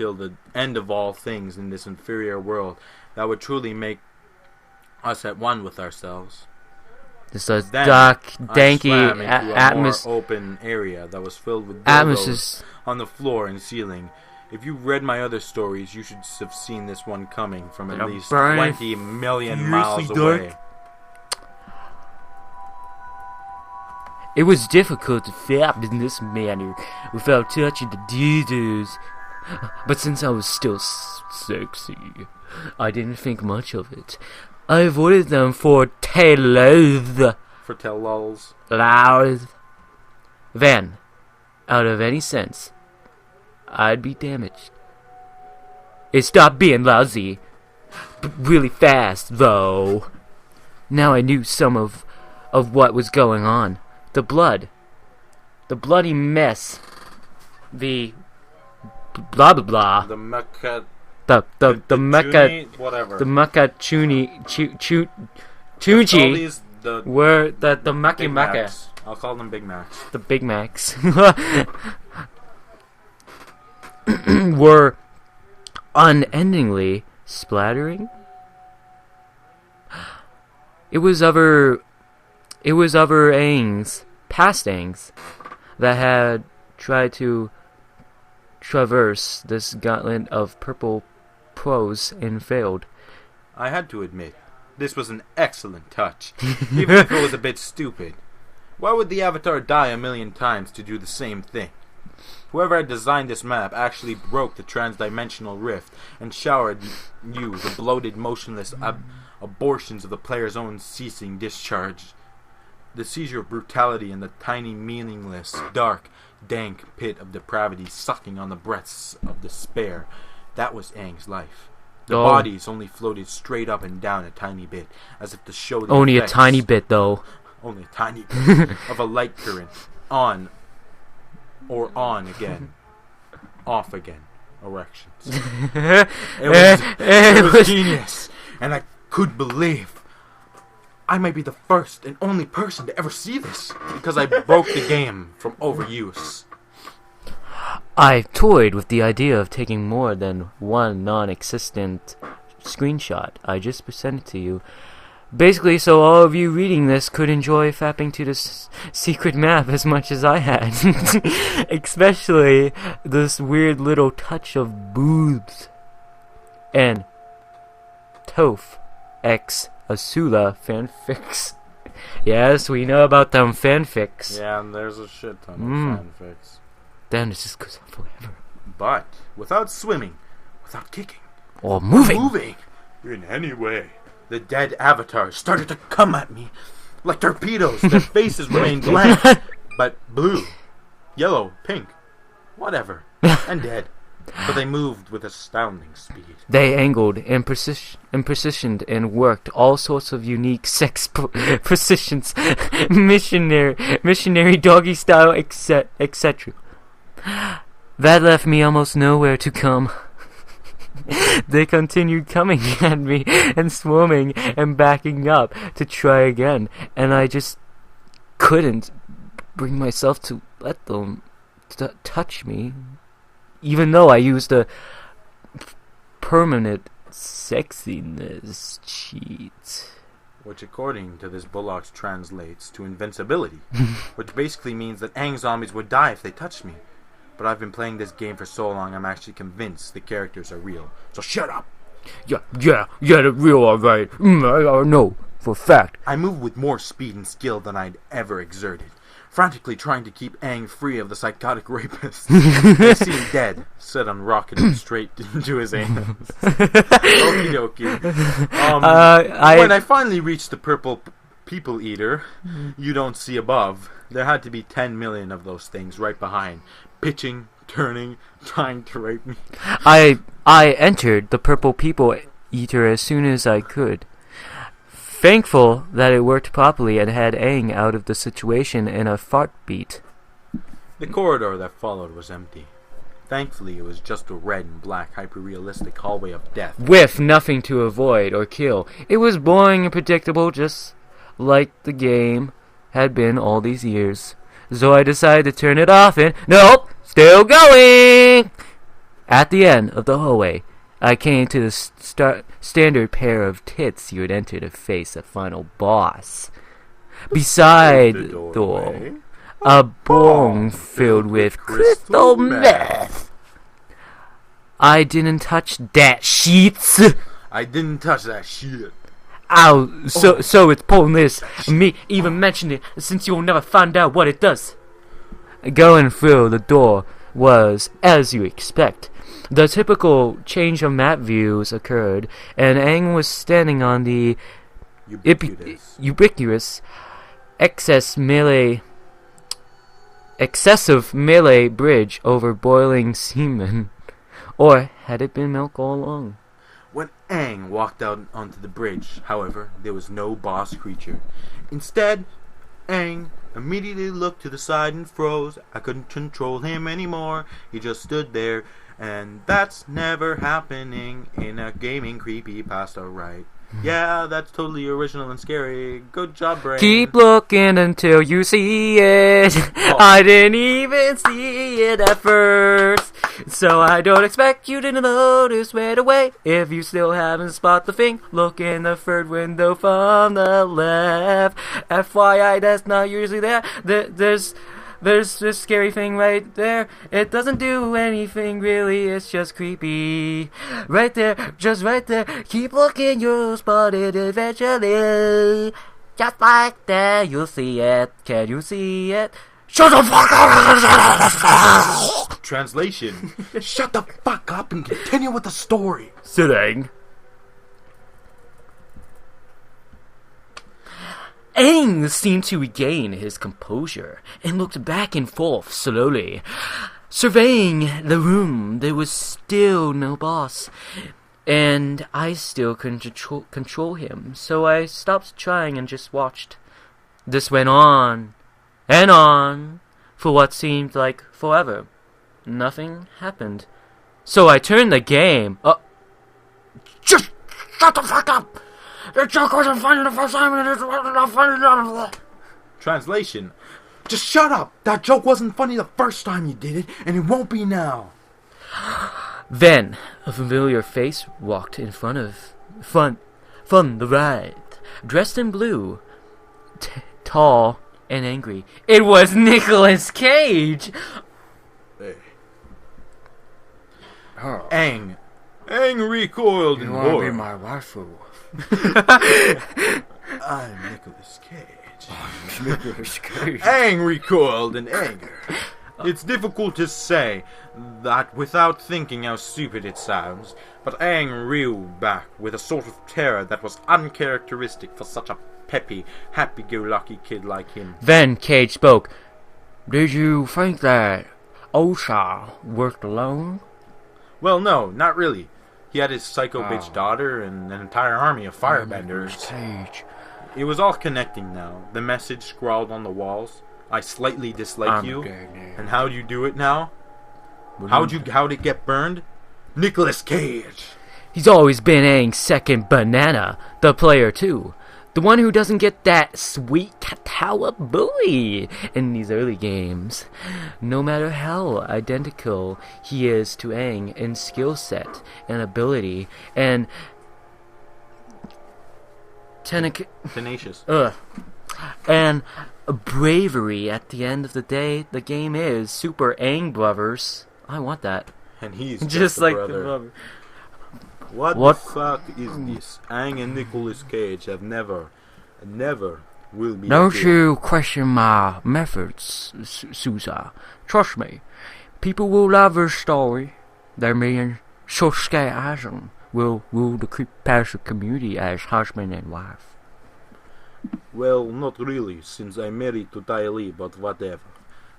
till the end of all things in this inferior world that would truly make us at one with ourselves. Just a dark, danky atmosphere, open area that was filled with dildos on the floor and ceiling. If you read my other stories, you should have seen this one coming from at least 20 million miles away. It was difficult to fap in this manner without touching the details, but since I was still sexy, I didn't think much of it. I avoided them for tell-lulls. Then, out of any sense, I'd be damaged. It stopped being lousy, but really fast, though. Now I knew some of what was going on. The blood. The bloody mess. The blah blah blah. The mecha... The mecha, whatever. The mecha chunchi were the mecha. I'll call them Big Macs. The Big Macs were unendingly splattering. It was other past Aangs, that had tried to traverse this gauntlet of purple prose and failed. I had to admit, this was an excellent touch, even if it was a bit stupid. Why would the Avatar die a million times to do the same thing? Whoever had designed this map actually broke the trans-dimensional rift and showered you, the bloated, motionless abortions of the player's own ceasing discharge. The seizure of brutality in the tiny, meaningless, dark, dank pit of depravity sucking on the breaths of despair. That was Aang's life. The bodies only floated straight up and down a tiny bit, as if to show the only effects, a tiny bit, though. Only a tiny bit of a light current. On or on again. Off again. Erections. It was genius. And I could believe I might be the first and only person to ever see this, because I broke the game from overuse. I toyed with the idea of taking more than one non-existent screenshot I just presented to you. Basically, so all of you reading this could enjoy fapping to this secret map as much as I had. Especially this weird little touch of boobs. And Toph X Asula fanfics. Yes, we know about them fanfics. Yeah, and there's a shit ton of fanfics. Then it just goes on forever. But without swimming, without kicking, or moving in any way, the dead avatars started to come at me like torpedoes. Their faces remained blank, but blue, yellow, pink, whatever, and dead. But they moved with astounding speed. They angled and precisioned and worked all sorts of unique sex positions, missionary doggy style, etc. That left me almost nowhere to come. They continued coming at me and swarming and backing up to try again, and I just couldn't bring myself to let them touch me, even though I used a permanent sexiness cheat. Which, according to this Bullocks, translates to invincibility, which basically means that Aang zombies would die if they touched me. But I've been playing this game for so long, I'm actually convinced the characters are real. So shut up! Yeah, they're real, alright. I know, for a fact. I move with more speed and skill than I'd ever exerted, frantically trying to keep Aang free of the psychotic rapist. They seem dead, set on rocketing straight into his anus. Okie dokie. When I finally reached the purple people eater you don't see above, there had to be 10 million of those things right behind, pitching, turning, trying to rape me. I entered the purple people eater as soon as I could. Thankful that it worked properly and had Aang out of the situation in a heartbeat. The corridor that followed was empty. Thankfully, it was just a red and black hyper-realistic hallway of death. With nothing to avoid or kill. It was boring and predictable, just like the game had been all these years. So I decided to turn it off and... Nope! Still going! At the end of the hallway, I came to the standard pair of tits you would enter to face the final boss. Beside the door, a bong filled with crystal meth. I didn't touch that sheets. I didn't touch that shit. Ow, so it's pointless me even mention it, since you'll never find out what it does. Going through the door was, as you expect. The typical change of map views occurred, and Aang was standing on the ubiquitous excessive melee bridge over boiling semen. Or had it been milk all along? When Aang walked out onto the bridge, however, there was no boss creature. Instead, Aang immediately looked to the side and froze. I couldn't control him anymore. He just stood there, and that's never happening in a gaming creepypasta, right? Yeah, that's totally original and scary. Good job, Brain. Keep looking until you see it. Oh. I didn't even see it at first, so I don't expect you to notice right away. If you still haven't spotted the thing, look in the third window from the left. FYI, that's not usually there. There's this scary thing right there. It doesn't do anything really, it's just creepy. Right there, just right there. Keep looking, you'll spot it eventually. Just like that, you'll see it. Can you see it? Shut the fuck up! Translation. Shut the fuck up and continue with the story. Sitting. Aang seemed to regain his composure and looked back and forth slowly. Surveying the room, there was still no boss, and I still couldn't control him, so I stopped trying and just watched. This went on and on for what seemed like forever. Nothing happened. So I turned the game. Just shut the fuck up! The joke wasn't funny the first time, and it wasn't funny. Translation. Just shut up! That joke wasn't funny the first time you did it, and it won't be now. Then a familiar face walked in from the right, dressed in blue, tall and angry. It was Nicolas Cage. Hey. Oh. Aang recoiled in horror. You want to be my waifu? I'm Nicolas Cage. Aang recoiled in anger. It's difficult to say that without thinking how stupid it sounds, but Aang reeled back with a sort of terror that was uncharacteristic for such a peppy, happy-go-lucky kid like him. Then Cage spoke. Did you think that Osha worked alone? Well, no, not really. He had his psycho bitch daughter and an entire army of firebenders. Cage. It was all connecting now. The message scrawled on the walls. I slightly dislike you. And how'd you do it now? How'd it get burned? Nicolas Cage. He's always been Aang's second banana, the player too. The one who doesn't get that sweet Katawa bully in these early games. No matter how identical he is to Aang in skill set and ability and tenacious. And bravery, at the end of the day, the game is Super Aang Brothers. I want that. And he's just like brother. the brother. What the fuck is this? Aang and Nicolas Cage have never will be. Don't you question my methods, Sousa. Trust me. People will love your story. That me and Sosuke Aizen will rule the creepypasta community as husband and wife. Well, not really, since I'm married to Tai Li, but whatever.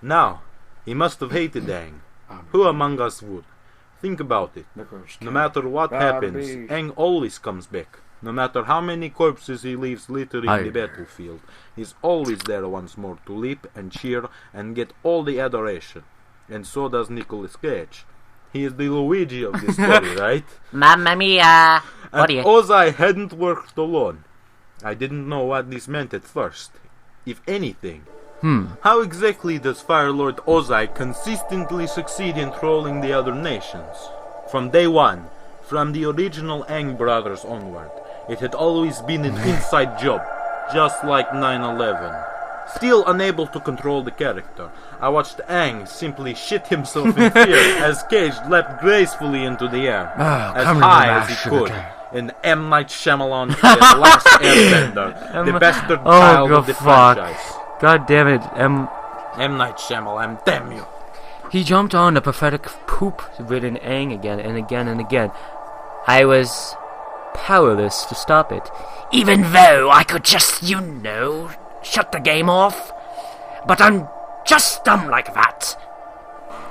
Now, he must have hated Aang. Who among us would? Think about it. No matter what happens, Aang always comes back. No matter how many corpses he leaves littering the battlefield, he's always there once more to leap and cheer and get all the adoration. And so does Nicolas Cage. He is the Luigi of this story, right? Mamma mia! And Ozai hadn't worked alone. I didn't know what this meant at first, if anything. How exactly does Fire Lord Ozai consistently succeed in trolling the other nations? From day one, from the original Aang brothers onward, it had always been an inside job, just like 9/11. Still unable to control the character, I watched Aang simply shit himself in fear as Cage leapt gracefully into the air, as high as he could, in M. Night Shyamalan's The Last Airbender, the bastard child of the franchise. God damn it, M. Night Shyamalan, damn you. He jumped on the pathetic poop-ridden Aang again and again and again. I was powerless to stop it, even though I could just, shut the game off. But I'm just dumb like that.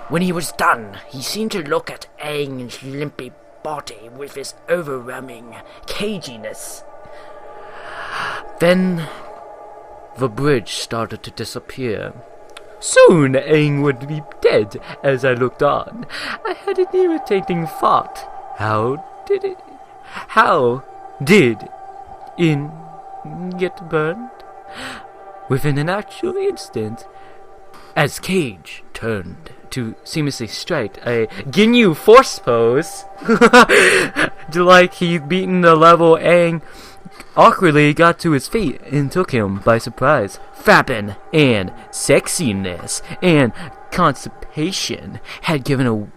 When he was done, he seemed to look at Aang's limpy body with his overwhelming caginess. Then the bridge started to disappear. Soon Aang would be dead as I looked on. I had an irritating thought. How did In get burned? Within an actual instant, as Cage turned to seamlessly strike a Ginyu force pose, like he'd beaten the level, Aang awkwardly got to his feet and took him by surprise. Fapping and sexiness and constipation had given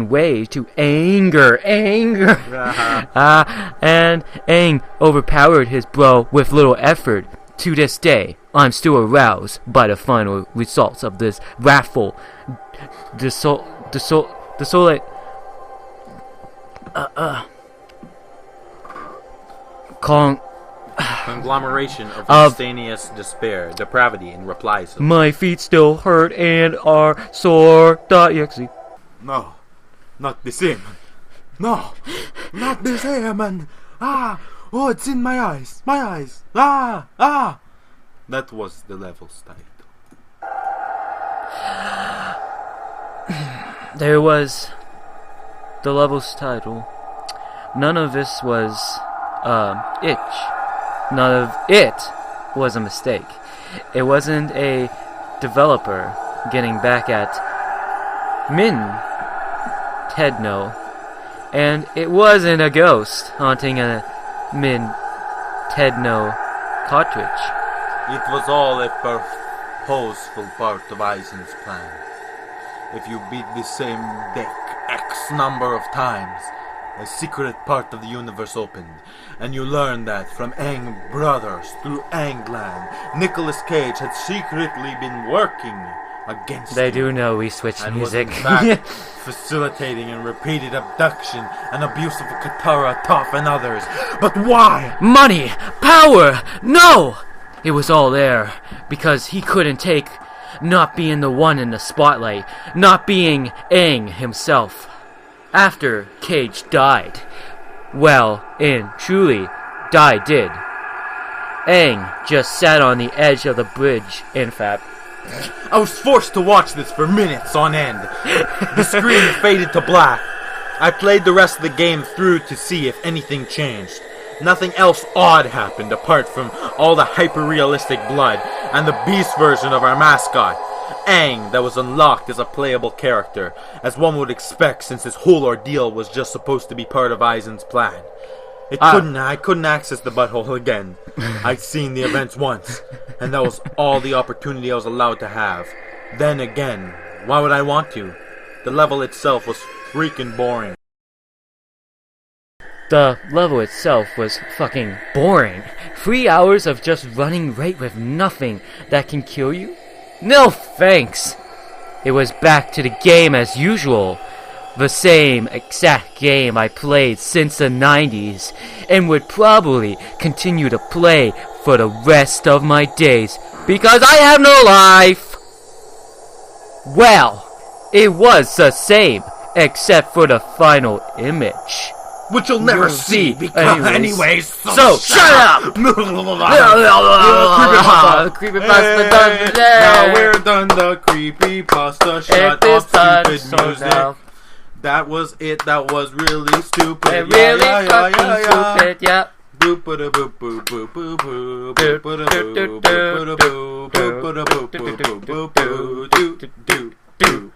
way to anger. And Aang overpowered his bro with little effort. To this day, I'm still aroused by the final results of this wrathful, desolate, conglomeration of instantaneous despair, depravity, and replies. My feet still hurt and are sore.exe. No, not the same. No, not the same. Oh, it's in my eyes. My eyes. That was the level's title. There was the level's title. None of this was itch. None of it was a mistake. It wasn't a developer getting back at Nintendo, and it wasn't a ghost haunting a Nintendo cartridge. It was all a purposeful part of Aizen's plan. If you beat the same deck X number of times, a secret part of the universe opened, and you learned that from Aang Brothers through Aangland, Nicolas Cage had secretly been working against They you. do know we switched And music. was in fact facilitating and repeated abduction and abuse of Katara, Toph, and others. But why? Money! Power! No! It was all there, because he couldn't take not being the one in the spotlight, not being Aang himself. After Cage died, well, and truly, die did. Aang just sat on the edge of the bridge, in fact. I was forced to watch this for minutes on end. The screen faded to black. I played the rest of the game through to see if anything changed. Nothing else odd happened apart from all the hyper-realistic blood and the beast version of our mascot, Aang, that was unlocked as a playable character, as one would expect since this whole ordeal was just supposed to be part of Aizen's plan. I couldn't access the butthole again. I'd seen the events once, and that was all the opportunity I was allowed to have. Then again, why would I want to? The level itself was freaking boring. The level itself was fucking boring. 3 hours of just running right with nothing that can kill you? No thanks! It was back to the game as usual. The same exact game I played since the 90s, and would probably continue to play for the rest of my days, because I have no life! Well, it was the same, except for the final image. Which you'll never see, because anyways, so shut up! Creepypasta done. Now we're done the creepypasta. Shut off stupid music. That was it, that was really stupid. It really fucking stupid, yeah. Boop boop boop boop boop boop boop boop boop boop boop boop boop boop boop boop boop boop boop boop.